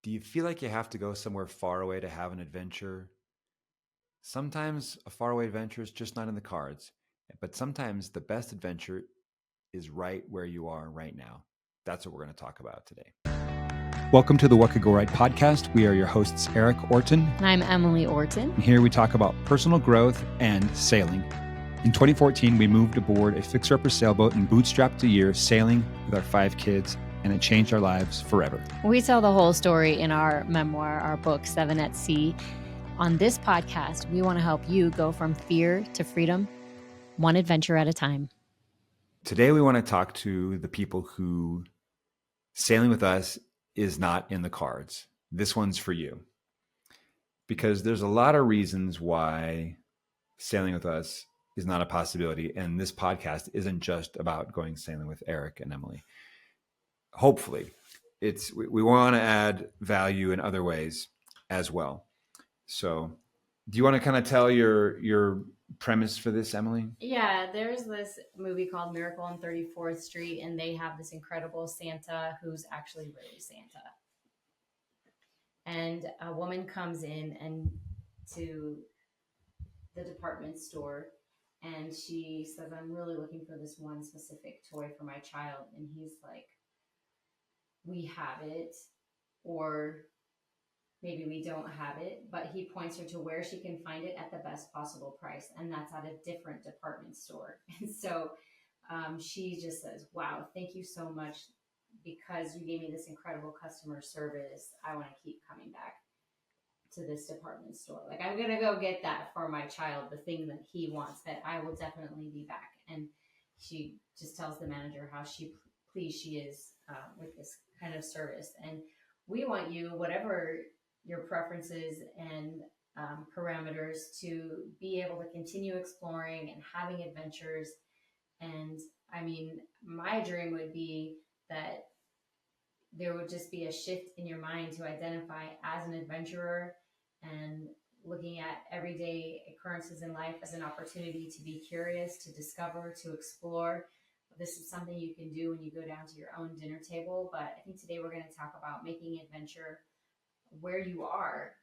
Do you feel like you have to go somewhere far away to have an adventure? Sometimes a faraway adventure is just not in the cards, but sometimes the best adventure is right where you are right now. That's what we're going to talk about today. Welcome to the What Could Go Right podcast. We are your hosts, Erik, Orton. And I'm Emily Orton. And here we talk about personal growth and sailing. In 2014, we moved aboard a fixer-upper sailboat and bootstrapped a year sailing with our 5 kids, and it changed our lives forever. We tell the whole story in our memoir, our book, 7 at Sea. On this podcast, we want to help you go from fear to freedom, one adventure at a time. Today, we want to talk to the people who sailing with us is not in the cards. This one's for you. Because there's a lot of reasons why sailing with us is not a possibility. And this podcast isn't just about going sailing with Erik and Emily. Hopefully, we want to add value in other ways as well. So, do you want to kind of tell your premise for this, Emily? Yeah, there's this movie called Miracle on 34th Street, and they have this incredible Santa who's actually really Santa. And a woman comes in and to the department store, and she says, "I'm really looking for this one specific toy for my child." And he's like, "We have it, or maybe we don't have it," but he points her to where she can find it at the best possible price, and that's at a different department store. And so she just says, "Wow, thank you so much, because you gave me this incredible customer service. I want to keep coming back to this department store. Like, I'm gonna go get that for my child, the thing that he wants, that I will definitely be back." And she just tells the manager how pleased she is with this kind of service. And we want you, whatever your preferences and parameters, to be able to continue exploring and having adventures. And I mean, my dream would be that there would just be a shift in your mind to identify as an adventurer and looking at everyday occurrences in life as an opportunity to be curious, to discover, to explore. This is something you can do when you go down to your own dinner table. But I think today we're going to talk about making adventure where you are.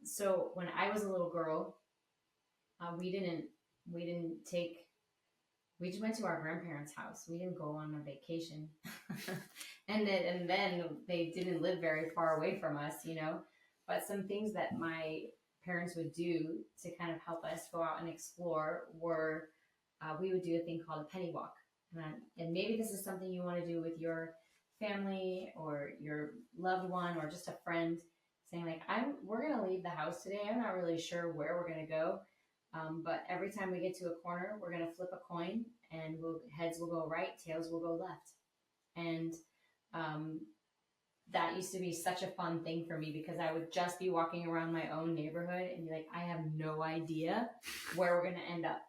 So when I was a little girl, we just went to our grandparents' house. We didn't go on a vacation. and then they didn't live very far away from us, But some things that my parents would do to kind of help us go out and explore were we would do a thing called a penny walk. And maybe this is something you want to do with your family or your loved one or just a friend, saying like, we're going to leave the house today. I'm not really sure where we're going to go. But every time we get to a corner, we're going to flip a coin, and heads will go right, tails will go left. And that used to be such a fun thing for me, because I would just be walking around my own neighborhood and be like, I have no idea where we're going to end up,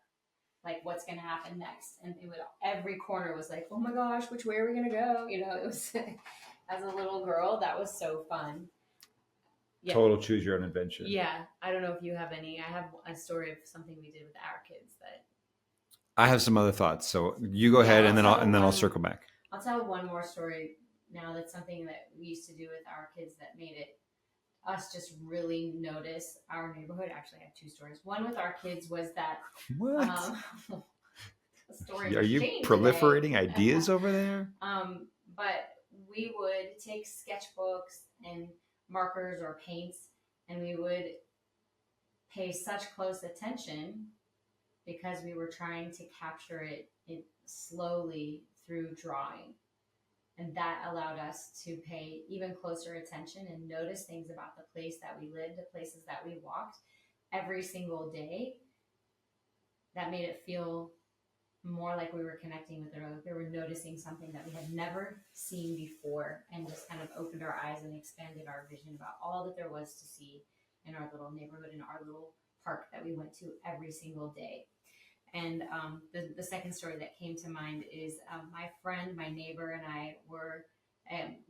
like what's going to happen next. And every corner was like, oh my gosh, which way are we going to go? It was, as a little girl, that was so fun. Yeah. Total choose your own adventure. Yeah. I don't know if you have any. I have a story of something we did with our kids that. I have some other thoughts. So you go ahead, and then I'll circle back. I'll tell one more story now. That's something that we used to do with our kids that made us just really notice our neighborhood. Actually, I have 2 stories. One with our kids was that. What? Story. Are you proliferating ideas over there? But we would take sketchbooks and markers or paints, and we would pay such close attention because we were trying to capture it slowly through drawing. And that allowed us to pay even closer attention and notice things about the place that we lived, the places that we walked every single day. That made it feel more like we were connecting with her. Like we were noticing something that we had never seen before, and just kind of opened our eyes and expanded our vision about all that there was to see in our little neighborhood, in our little park that we went to every single day. And the second story that came to mind is my friend, my neighbor, and I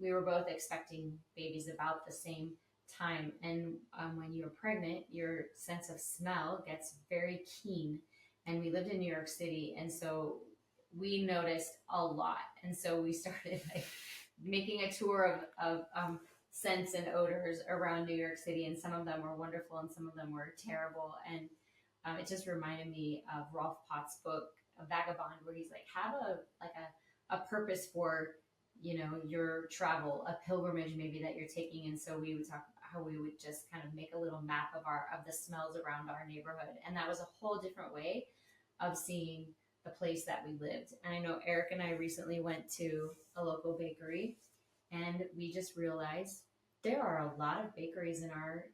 we were both expecting babies about the same time. And when you're pregnant, your sense of smell gets very keen. And we lived in New York City, and so we noticed a lot. And so we started making a tour of scents and odors around New York City, and some of them were wonderful and some of them were terrible. And it just reminded me of Rolf Potts' book, A Vagabond, where he's like, have a purpose for your travel, a pilgrimage maybe that you're taking. And so we would talk about how we would just kind of make a little map of the smells around our neighborhood, and that was a whole different way of seeing the place that we lived. And I know Eric and I recently went to a local bakery, and we just realized there are a lot of bakeries in our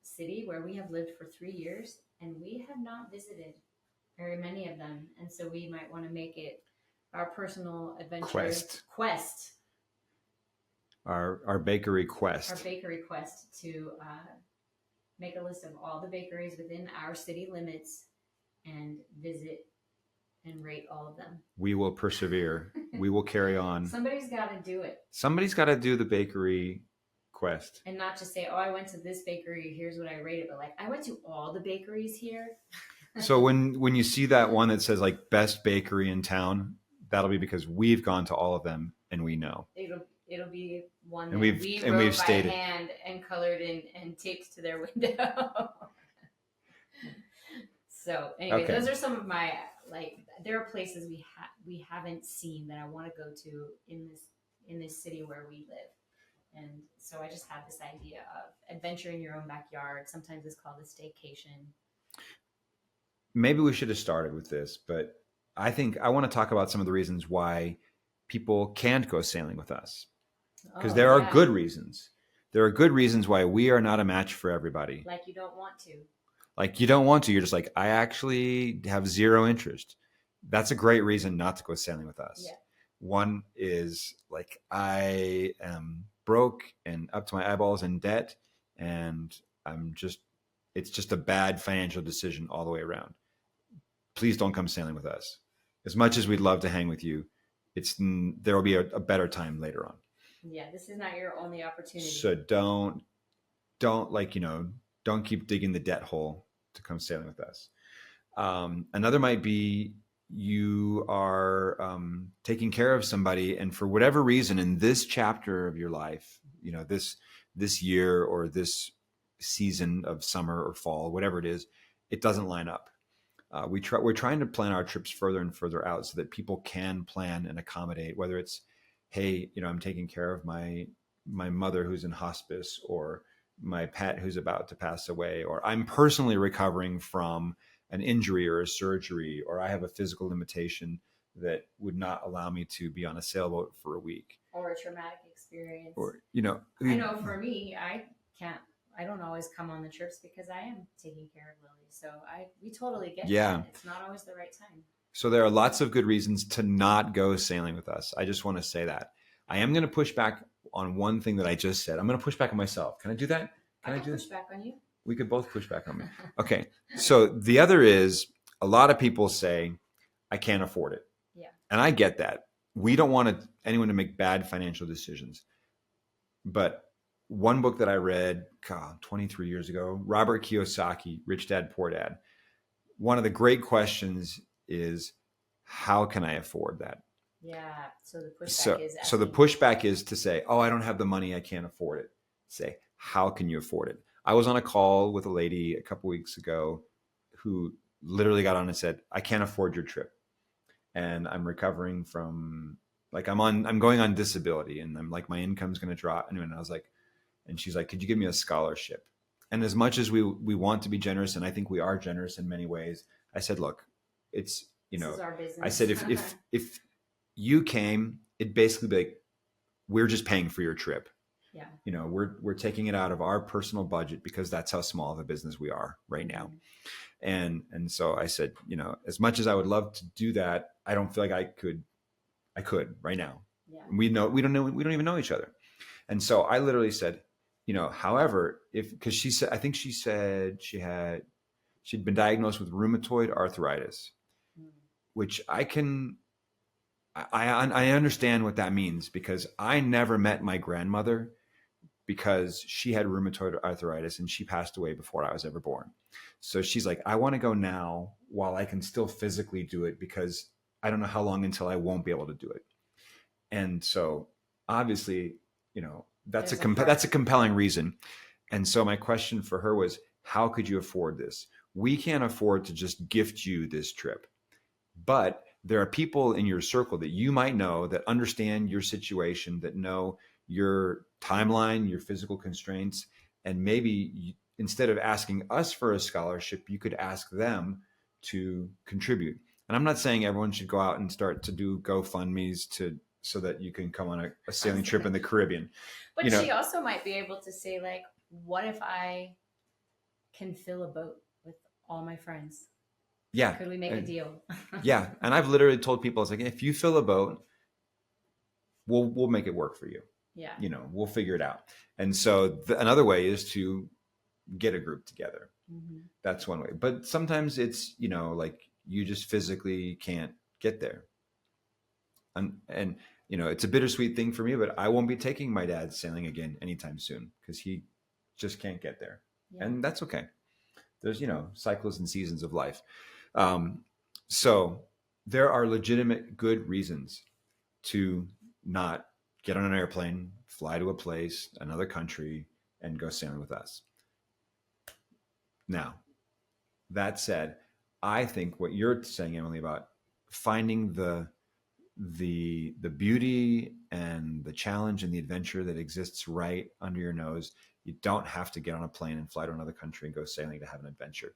city where we have lived for 3 years, and we have not visited very many of them. And so we might want to make it our personal adventure quest, our bakery quest, to make a list of all the bakeries within our city limits and visit and rate all of them. We will persevere. We will carry on. Somebody's got to do it. Somebody's got to do the bakery quest. And not just say, oh, I went to this bakery, here's what I rated, but like, I went to all the bakeries here. So when you see that one that says like best bakery in town, that'll be because we've gone to all of them and we know. It'll be one and that we wrote by stated. hand and colored in and taped to their window. So anyway, okay. Those are some of my, like, there are places we haven't seen that I want to go to in this city where we live. And so I just have this idea of adventure in your own backyard. Sometimes it's called a staycation. Maybe we should have started with this, but I think I want to talk about some of the reasons why people can't go sailing with us. Because there are good reasons. There are good reasons why we are not a match for everybody. Like you don't want to. Like you don't want to. You're just like, I actually have zero interest. That's a great reason not to go sailing with us. Yeah. One is like, I am broke and up to my eyeballs in debt, and it's just a bad financial decision all the way around. Please don't come sailing with us. As much as we'd love to hang with you, there will be a better time later on. Yeah, this is not your only opportunity. So don't don't keep digging the debt hole to come sailing with us. Another might be you are taking care of somebody, and for whatever reason in this chapter of your life, this year or this season of summer or fall, whatever it is, it doesn't line up. We're trying to plan our trips further and further out so that people can plan and accommodate, whether it's, hey, I'm taking care of my mother who's in hospice, or my pet who's about to pass away, or I'm personally recovering from an injury or a surgery, or I have a physical limitation that would not allow me to be on a sailboat for a week. Or a traumatic experience. Or, I know for me, I don't always come on the trips because I am taking care of Lily. So we totally get that. It's not always the right time. So there are lots of good reasons to not go sailing with us. I just want to say that. I am going to push back on one thing that I just said. I'm going to push back on myself. Can I do that? Can I push back on you? We could both push back on me. Okay. So the other is, a lot of people say, I can't afford it. Yeah. And I get that. We don't want anyone to make bad financial decisions. But one book that I read 23 years ago, Robert Kiyosaki, Rich Dad, Poor Dad. One of the great questions is, how can I afford that? Yeah. So the pushback is so the pushback is to say, oh, I don't have the money, I can't afford it. Say, how can you afford it? I was on a call with a lady a couple weeks ago who literally got on and said, I can't afford your trip. And I'm recovering from, like, I'm going on disability, and I'm like, my income's going to drop. And I was like, and she's like, could you give me a scholarship? And as much as we want to be generous, and I think we are generous in many ways, I said, look, it's, this is our business. I said, if you came, it'd basically be like, we're just paying for your trip. Yeah. We're taking it out of our personal budget because that's how small of a business we are right now. And so I said, as much as I would love to do that, I don't feel like I could right now. Yeah. We don't even know each other. And so I literally said, however, because she said, I think she said she'd been diagnosed with rheumatoid arthritis, which I understand what that means, because I never met my grandmother because she had rheumatoid arthritis and she passed away before I was ever born. So she's like, I want to go now while I can still physically do it, because I don't know how long until I won't be able to do it. And so obviously, that's There's a that's a part. compelling reason. And so my question for her was, how could you afford this? We can't afford to just gift you this trip. But there are people in your circle that you might know that understand your situation, that know your timeline, your physical constraints, and maybe instead of asking us for a scholarship, you could ask them to contribute. And I'm not saying everyone should go out and start to do GoFundMe's to so that you can come on a sailing trip in the Caribbean. You But know, she also might be able to say, like, what if I can fill a boat with all my friends? yeah, Could we make a and, deal? yeah. And I've literally told people, it's like, if you fill a boat, we'll make it work for you. Yeah. We'll figure it out. And so another way is to get a group together. Mm-hmm. That's one way. But sometimes it's, like you just physically can't get there. And it's a bittersweet thing for me, but I won't be taking my dad sailing again anytime soon because he just can't get there. Yeah. And that's okay. There's, cycles and seasons of life. Um, so there are legitimate good reasons to not get on an airplane, fly to a place, another country, and go sailing with us. Now, that said, I think what you're saying, Emily, about finding the beauty and the challenge and the adventure that exists right under your nose, you don't have to get on a plane and fly to another country and go sailing to have an adventure.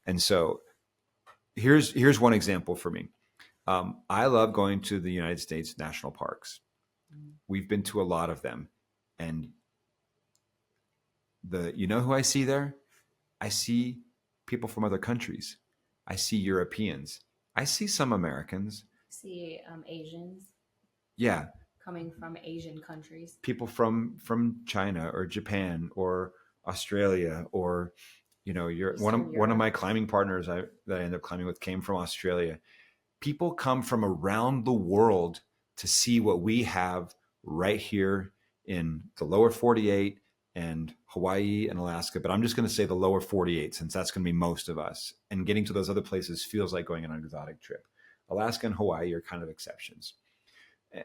And so here's one example for me. I love going to the United States national parks. We've been to a lot of them, and who I see there? I see people from other countries. I see Europeans. I see some Americans. See, Asians Yeah, coming from Asian countries. people from China or Japan or Australia or you're one of my climbing partners that I ended up climbing with came from Australia. People come from around the world to see what we have right here in the lower 48 and Hawaii and Alaska, but I'm just going to say the lower 48 since that's going to be most of us. And getting to those other places feels like going on an exotic trip. Alaska and Hawaii are kind of exceptions.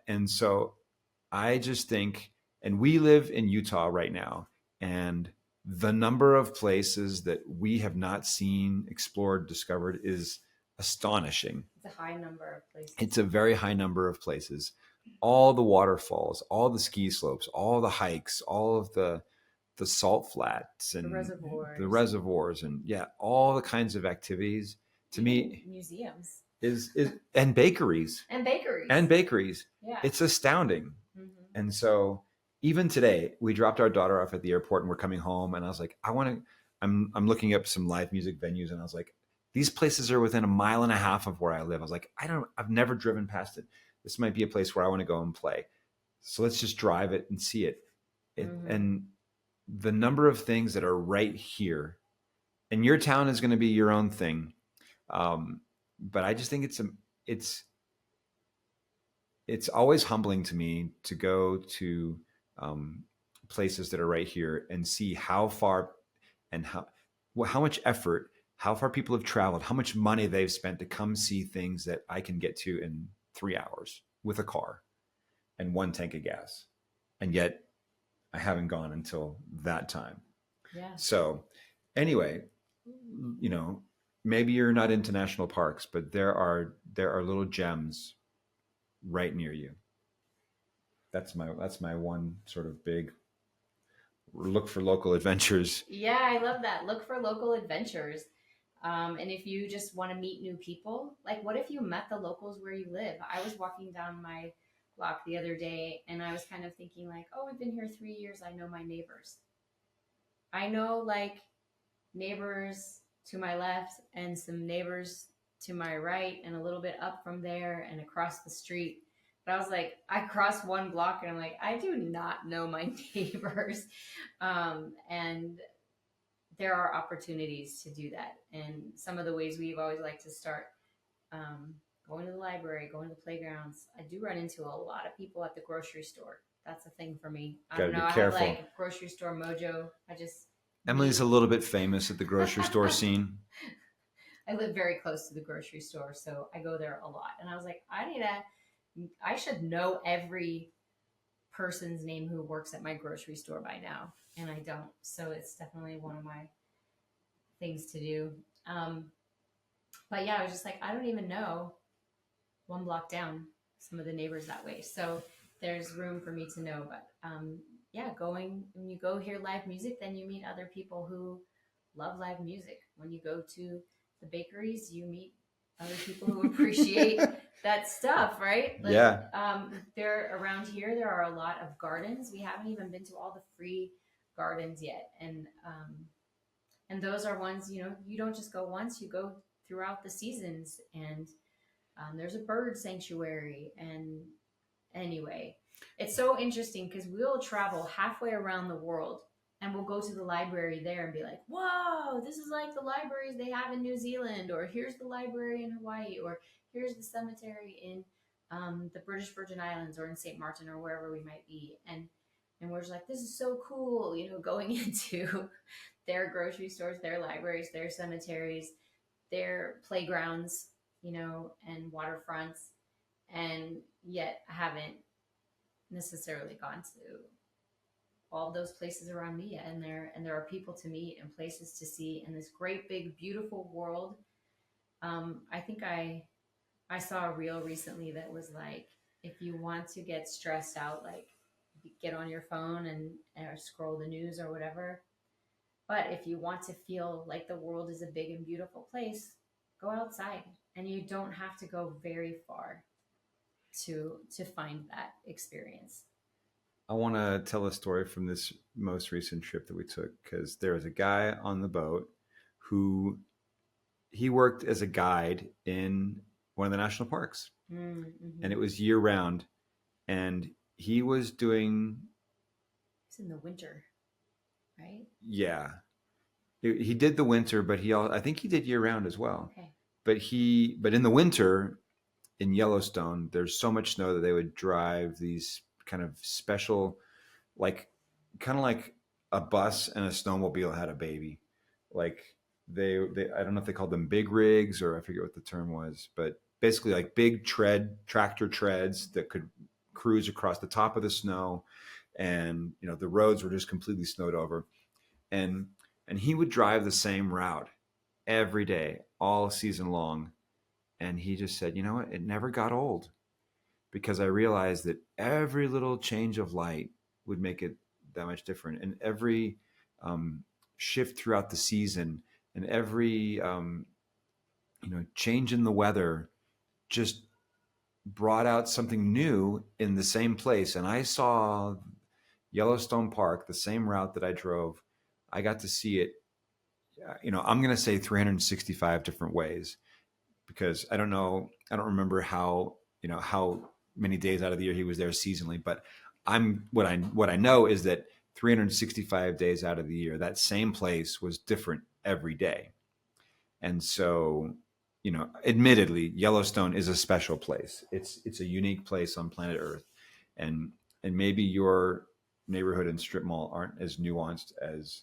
And so I just think, and we live in Utah right now, and the number of places that we have not seen, explored, discovered is astonishing. It's a high number of places. It's a very high number of places. All the waterfalls, all the ski slopes, all the hikes, all of the salt flats and the reservoirs and all the kinds of activities to me museums is and bakeries. Yeah. It's astounding. Mm-hmm. And so even today, we dropped our daughter off at the airport and we're coming home. And I was like, I'm looking up some live music venues. And I was like, these places are within 1.5 miles of where I live. I was like, I've never driven past it. This might be a place where I want to go and play. So let's just drive it and see it. Mm-hmm. And the number of things that are right here, and your town is going to be your own thing. But I just think it's always humbling to me to go to places that are right here and see how far and how much effort, how far people have traveled, how much money they've spent to come see things that I can get to in 3 hours with a car and 1 tank of gas. And yet I haven't gone until that time. Yeah. So anyway, maybe you're not into national parks, but there are little gems right near you. That's my one sort of big look for local adventures. Yeah, I love that. Look for local adventures. And if you just want to meet new people, like what if you met the locals where you live? I was walking down my block the other day and I was kind of thinking like, oh, we've been here 3 years. I know my neighbors. I know like neighbors to my left and some neighbors to my right and a little bit up from there and across the street. But I was like, I crossed 1 block and I'm like, I do not know my neighbors. And there are opportunities to do that. And some of the ways we've always liked to start, going to the library, going to the playgrounds. I do run into a lot of people at the grocery store. That's a thing for me. I don't know. I have like grocery store mojo. Emily's a little bit famous at the grocery store scene. I live very close to the grocery store, so I go there a lot. And I was like, I should know every person's name who works at my grocery store by now, and I don't. So it's definitely one of my things to do. Um, but yeah, I was just like, I don't even know one block down some of the neighbors that way. So there's room for me to know. But yeah, going when you go hear live music, then you meet other people who love live music. When you go to the bakeries, you meet other people who appreciate that stuff, right? Like Yeah. there around here, there are a lot of gardens. We haven't even been to all the free gardens yet, and those are ones you don't just go once; you go throughout the seasons. And there's a bird sanctuary. And anyway, it's so interesting because we'll travel halfway around the world and we'll go to the library there and be like, whoa, this is like the libraries they have in New Zealand, or here's the library in Hawaii, or here's the cemetery in the British Virgin Islands, or in St. Martin, or wherever we might be. And we're just like, this is so cool, going into their grocery stores, their libraries, their cemeteries, their playgrounds, and waterfronts. And yet I haven't necessarily gone to all those places around me yet. And there are people to meet and places to see in this great big beautiful world. I think I saw a reel recently that was like, if you want to get stressed out, like get on your phone and or scroll the news or whatever. But if you want to feel like the world is a big and beautiful place, go outside, and you don't have to go very far to find that experience. I want to tell a story from this most recent trip that we took, because there was a guy on the boat who he worked as a guide in one of the national parks, and Mm-hmm. it was year round. And he was doing, It's in the winter, right? yeah, he did the winter, but I think he did year round as well. Okay. But in the winter in Yellowstone, there's so much snow that they would drive these kind of special, like kind of like a bus and a snowmobile had a baby. Like they I don't know if they called them big rigs, or I forget what the term was, but basically like big tractor treads that could cruise across the top of the snow. And the roads were just completely snowed over. and and he would drive the same route every day all season long. And he just said, you know what, it never got old, because I realized that every little change of light would make it that much different. And every um, shift throughout the season, and every change in the weather just brought out something new in the same place. And I saw Yellowstone Park, the same route that I drove. I got to see it, I'm going to say 365 different ways, because I don't know, I don't remember how many days out of the year he was there seasonally. But what I know is that 365 days out of the year, that same place was different every day. And so, admittedly, Yellowstone is a special place. It's a unique place on planet Earth. And maybe your neighborhood and strip mall aren't as nuanced as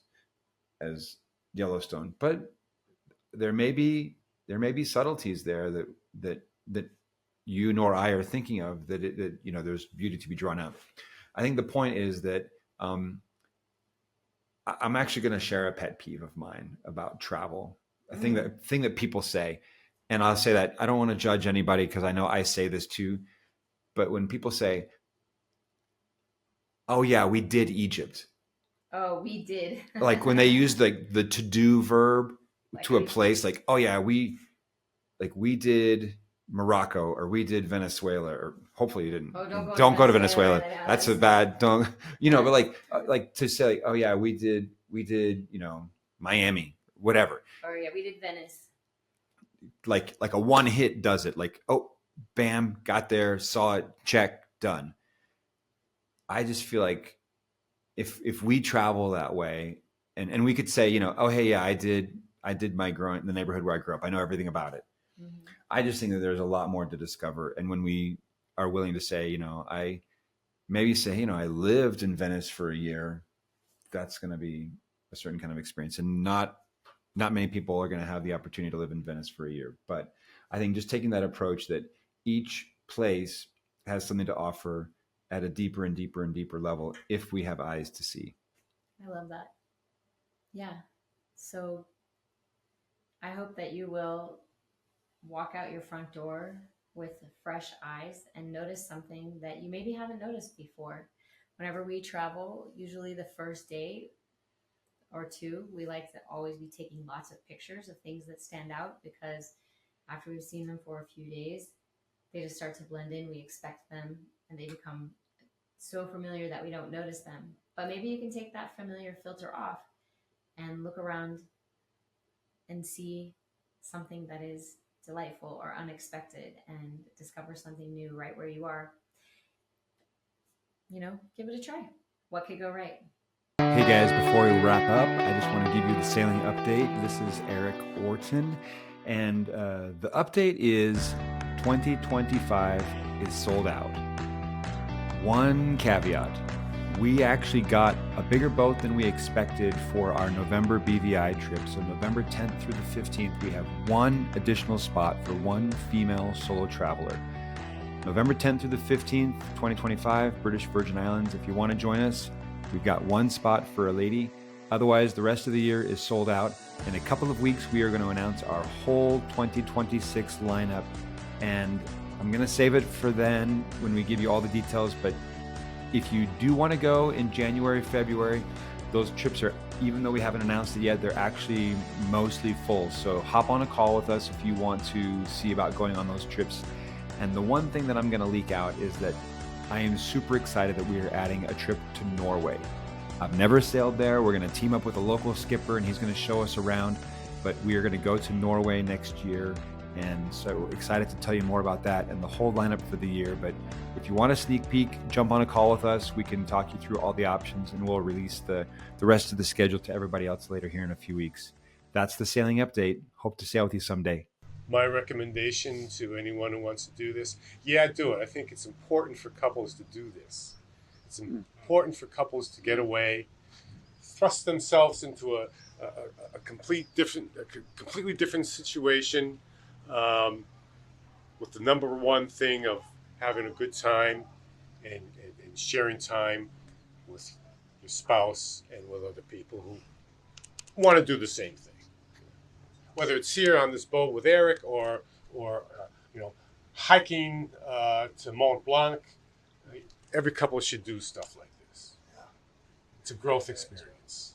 Yellowstone, but there may be subtleties there that you nor I are thinking of, that there's beauty to be drawn out. I think the point is that I'm actually going to share a pet peeve of mine about travel. A thing that people say, and I'll say that I don't want to judge anybody, because I know I say this too. But when people say, "Oh yeah, we did Egypt," Oh, we did. like when they use the to do verb Like, to a place, like, "Oh yeah, we did Morocco, or we did Venezuela," or hopefully you didn't. oh, don't go Don't go to to Venezuela. Venezuela. Yeah, That's a bad don't. But like to say, like, "Oh yeah, we did Miami, whatever." or yeah, we did Venice. Like a one hit does it. Like, oh, bam, got there, saw it, check, done. I just feel like if we travel that way, and we could say, oh hey, yeah, I did my growing the neighborhood where I grew up. I know everything about it. Mm-hmm. I just think that there's a lot more to discover. And when we are willing to say, I maybe say, I lived in Venice for a year, that's going to be a certain kind of experience. And not many people are going to have the opportunity to live in Venice for a year. But I think just taking that approach, that each place has something to offer, at a deeper and deeper and deeper level if we have eyes to see. I love that. Yeah. So I hope that you will walk out your front door with fresh eyes and notice something that you maybe haven't noticed before. Whenever we travel, usually the first day or two, we like to always be taking lots of pictures of things that stand out, because after we've seen them for a few days, they just start to blend in. We expect them and they become so familiar that we don't notice them. But maybe you can take that familiar filter off and look around and see something that is delightful or unexpected and discover something new right where you are. Give it a try. What could go right? Hey guys, before we wrap up, I just want to give you the sailing update. This is Erik Orton, and the update is 2025 is sold out. One caveat: we actually got a bigger boat than we expected for our November BVI trip. So November 10th through the 15th, we have one additional spot for one female solo traveler. November 10th through the 15th, 2025, British Virgin Islands. If you want to join us, we've got one spot for a lady. Otherwise, the rest of the year is sold out. In a couple of weeks, we are going to announce our whole 2026 lineup. And I'm going to save it for then when we give you all the details. But if you do want to go in January, February, those trips are, even though we haven't announced it yet, they're actually mostly full. So hop on a call with us if you want to see about going on those trips. And the one thing that I'm going to leak out is that I am super excited that we are adding a trip to Norway. I've never sailed there. We're going to team up with a local skipper and he's going to show us around, but we are going to go to Norway next year. And so excited to tell you more about that and the whole lineup for the year. But if you want a sneak peek, jump on a call with us. We can talk you through all the options and we'll release the rest of the schedule to everybody else later here in a few weeks. That's the sailing update. Hope to sail with you someday. My recommendation to anyone who wants to do this, do it. I think it's important for couples to do this. It's important for couples to get away, thrust themselves into a completely different situation, with the number one thing of having a good time and sharing time with your spouse and with other people who want to do the same thing. Whether it's here on this boat with Erik or hiking to Mont Blanc, every couple should do stuff like this. It's a growth experience.